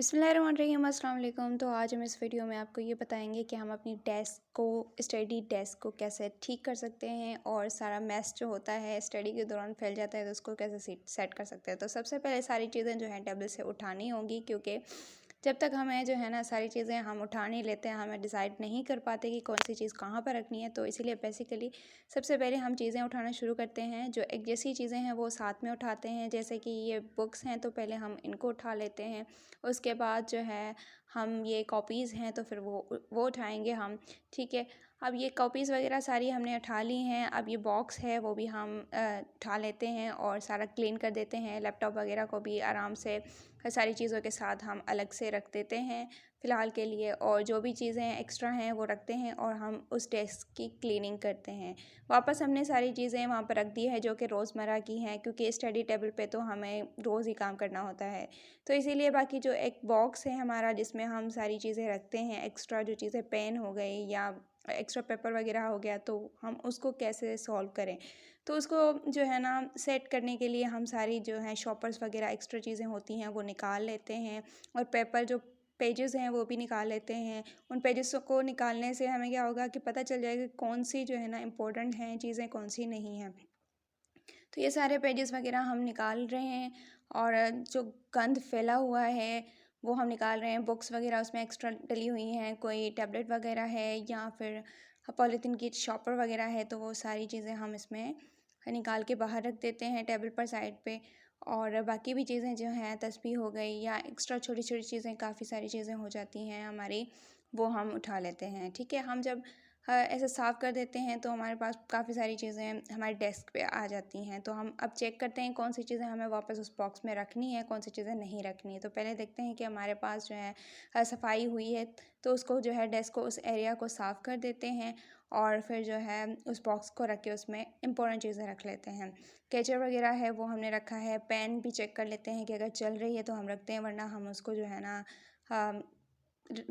बिस्मिल्लाहिर्रहमानिर्रहीम, अस्सलाम वालेकुम। तो आज हम इस वीडियो में आपको ये बताएंगे कि हम अपनी डेस्क को स्टडी डेस्क को कैसे ठीक कर सकते हैं और सारा मैस जो होता है स्टडी के दौरान फैल जाता है तो उसको कैसे सेट कर सकते हैं। तो सबसे पहले सारी चीज़ें जो हैं टेबल से उठानी होंगी, क्योंकि जब तक हमें जो है ना सारी चीज़ें हम उठा नहीं लेते हैं, हमें डिसाइड नहीं कर पाते कि कौन सी चीज़ कहाँ पर रखनी है। तो इसीलिए बेसिकली सबसे पहले हम चीज़ें उठाना शुरू करते हैं। जो एक जैसी चीज़ें हैं वो साथ में उठाते हैं, जैसे कि ये बुक्स हैं तो पहले हम इनको उठा लेते हैं। उसके बाद जो है हम ये कॉपीज़ हैं तो फिर वो उठाएंगे हम। ठीक है, अब ये कॉपीज़ वगैरह सारी हमने उठा ली हैं। अब ये बॉक्स है वो भी हम उठा लेते हैं और सारा क्लीन कर देते हैं। लैपटॉप वगैरह को भी आराम से सारी चीज़ों के साथ हम अलग से रख देते हैं फ़िलहाल के लिए, और जो भी चीज़ें एक्स्ट्रा हैं वो रखते हैं और हम उस डेस्क की क्लीनिंग करते हैं। वापस हमने सारी चीज़ें वहाँ पर रख दी है जो कि रोज़मर्रा की हैं, क्योंकि स्टडी टेबल पे तो हमें रोज़ ही काम करना होता है। तो इसीलिए बाकी जो एक बॉक्स है हमारा जिसमें हम सारी चीज़ें रखते हैं, एक्स्ट्रा जो चीज़ें पेन हो गई या एक्स्ट्रा पेपर वगैरह हो गया, तो हम उसको कैसे सॉल्व करें। तो उसको जो है ना सेट करने के लिए हम सारी जो है शॉपर्स वगैरह एक्स्ट्रा चीज़ें होती हैं वो निकाल लेते हैं, और पेपर जो पेजेस हैं वो भी निकाल लेते हैं। उन पेजेस को निकालने से हमें क्या होगा कि पता चल जाएगा कि कौन सी जो है ना इम्पोर्टेंट हैं चीज़ें, कौन सी नहीं हैं। तो ये सारे पेजेस वगैरह हम निकाल रहे हैं, और जो गंद फैला हुआ है वो हम निकाल रहे हैं। बुक्स वगैरह उसमें एक्स्ट्रा डली हुई हैं, कोई टैबलेट वगैरह है या फिर पॉलीथीन की शॉपर वगैरह है, तो वो सारी चीज़ें हम इसमें निकाल के बाहर रख देते हैं टेबल पर साइड पे। और बाकी भी चीज़ें जो हैं तस्बीह हो गई या एक्स्ट्रा छोटी छोटी चीज़ें, काफ़ी सारी चीज़ें हो जाती हैं हमारी, वो हम उठा लेते हैं। ठीक है, हम जब ऐसे साफ़ कर देते हैं तो हमारे पास काफ़ी सारी चीज़ें हमारे डेस्क पे आ जाती हैं। तो हम अब चेक करते हैं कौन सी चीज़ें हमें वापस उस बॉक्स में रखनी है, कौन सी चीज़ें नहीं रखनी है। तो पहले देखते हैं कि हमारे पास जो है सफाई हुई है, तो उसको जो है डेस्क को उस एरिया को साफ़ कर देते हैं, और फिर जो है उस बॉक्स को रख के उसमें इम्पोर्टेंट चीज़ें रख लेते हैं। कैचर वगैरह है वो हमने रखा है। पेन भी चेक कर लेते हैं कि अगर चल रही है तो हम रखते हैं, वरना हम उसको जो है ना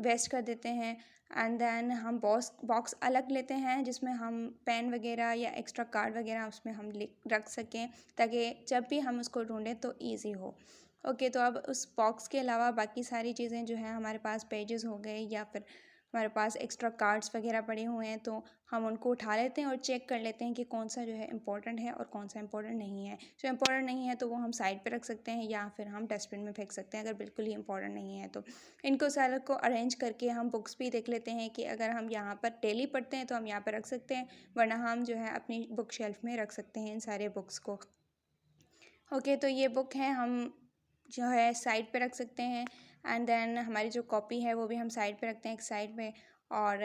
वेस्ट कर देते हैं। एंड देन हम बॉक्स अलग लेते हैं जिसमें हम पेन वगैरह या एक्स्ट्रा कार्ड वगैरह उसमें हम रख सकें, ताकि जब भी हम उसको ढूंढें तो इजी हो। ओके, तो अब उस बॉक्स के अलावा बाकी सारी चीज़ें जो हैं हमारे पास पेजेस हो गए या फिर हमारे पास एक्स्ट्रा कार्ड्स वगैरह पड़े हुए हैं, तो हम उनको उठा लेते हैं और चेक कर लेते हैं कि कौन सा जो है इम्पोर्टेंट है और कौन सा इम्पोर्टेंट नहीं है। जो इम्पोर्टेंट नहीं है तो वो हम साइड पे रख सकते हैं या फिर हम डस्टबिन में फेंक सकते हैं, अगर बिल्कुल ही इम्पोर्टेंट नहीं है तो। इनको सारे को अरेंज करके हम बुक्स भी देख लेते हैं कि अगर हम यहाँ पर डेली पढ़ते हैं तो हम यहाँ पर रख सकते हैं, वरना हम जो है अपनी बुक शेल्फ में रख सकते हैं इन सारे बुक्स को। ओके, तो ये बुक है हम जो है साइड पे रख सकते हैं। एंड देन हमारी जो कॉपी है वो भी हम साइड पे रखते हैं एक साइड में, और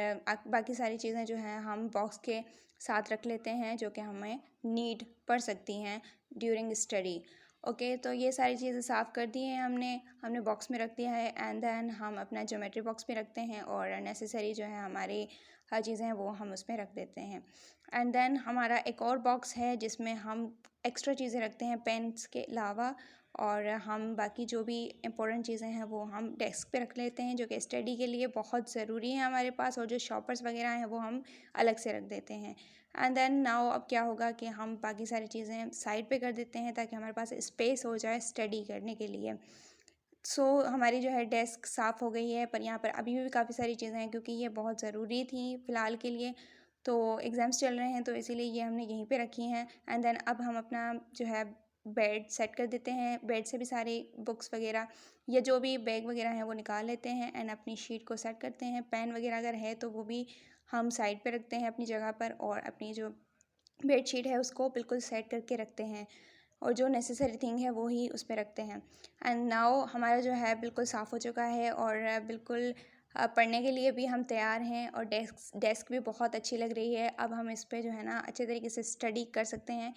बाकी सारी चीज़ें जो हैं हम बॉक्स के साथ रख लेते हैं जो कि हमें नीड पड़ सकती हैं ड्यूरिंग स्टडी। ओके, तो ये सारी चीज़ें साफ़ कर दी हैं हमने बॉक्स में रख दिया है। एंड देन हम अपना ज्योमेट्री बॉक्स में रखते हैं, और नेसेसरी जो है हमारी हर चीज़ें हैं वो हम उसमें रख देते हैं। एंड देन हमारा एक और बॉक्स है जिसमें हम एक्स्ट्रा चीज़ें रखते हैं पेन्स के अलावा, और हम बाकी जो भी इम्पोर्टेंट चीज़ें हैं वो हम डेस्क पे रख लेते हैं, जो कि स्टडी के लिए बहुत ज़रूरी है हमारे पास, और जो शॉपर्स वगैरह हैं वो हम अलग से रख देते हैं। एंड देन नाउ अब क्या होगा कि हम बाकी सारी चीज़ें साइड पे कर देते हैं ताकि हमारे पास स्पेस हो जाए स्टडी करने के लिए। हमारी जो है डेस्क साफ़ हो गई है, पर यहाँ पर अभी भी काफ़ी सारी चीज़ें हैं क्योंकि ये बहुत ज़रूरी थी फ़िलहाल के लिए। तो एग्ज़ाम्स चल रहे हैं तो इसीलिए ये हमने यहीं पे रखी हैं। एंड देन अब हम अपना जो है बेड सेट कर देते हैं। बेड से भी सारी बुक्स वगैरह या जो भी बैग वगैरह हैं वो निकाल लेते हैं, एंड अपनी शीट को सेट करते हैं। पेन वगैरह अगर है तो वो भी हम साइड पे रखते हैं अपनी जगह पर, और अपनी जो बेडशीट है उसको बिल्कुल सेट करके रखते हैं, और जो नेसेसरी थिंग है वो ही उस पे रखते हैं। एंड नाउ हमारा जो है बिल्कुल साफ़ हो चुका है, और बिल्कुल पढ़ने के लिए भी हम तैयार हैं, और डेस्क भी बहुत अच्छी लग रही है। अब हम इस पे जो है ना अच्छे तरीके से स्टडी कर सकते हैं।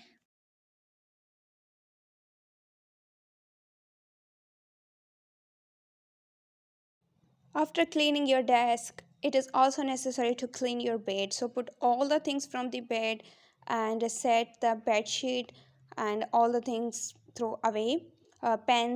After cleaning your desk, it is also necessary to clean your bed. So put all the things from the bed and set the bed sheet and all the things throw away. Pens